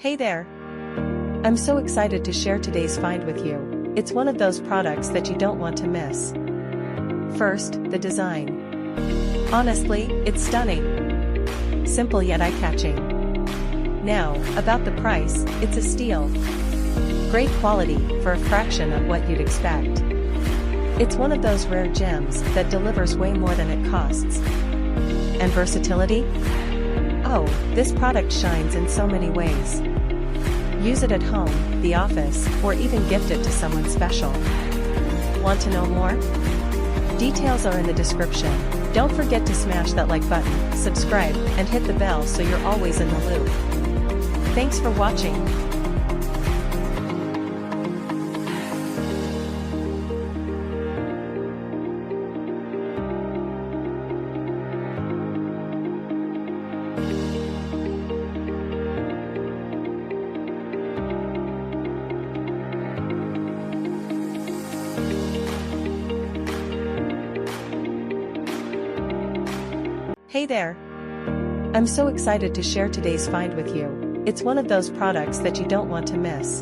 Hey there! I'm so excited to share today's find with you. It's one of those products that you don't want to miss. First, the design. Honestly, it's stunning. Simple yet eye-catching. Now, about the price, it's a steal. Great quality for a fraction of what you'd expect. It's one of those rare gems that delivers way more than it costs. And versatility? Oh, this product shines in so many ways. Use it at home, the office, or even gift it to someone special. Want to know more? Details are in the description. Don't forget to smash that like button, subscribe, and hit the bell so you're always in the loop. Thanks for watching. Hey there! I'm so excited to share today's find with you. It's one of those products that you don't want to miss.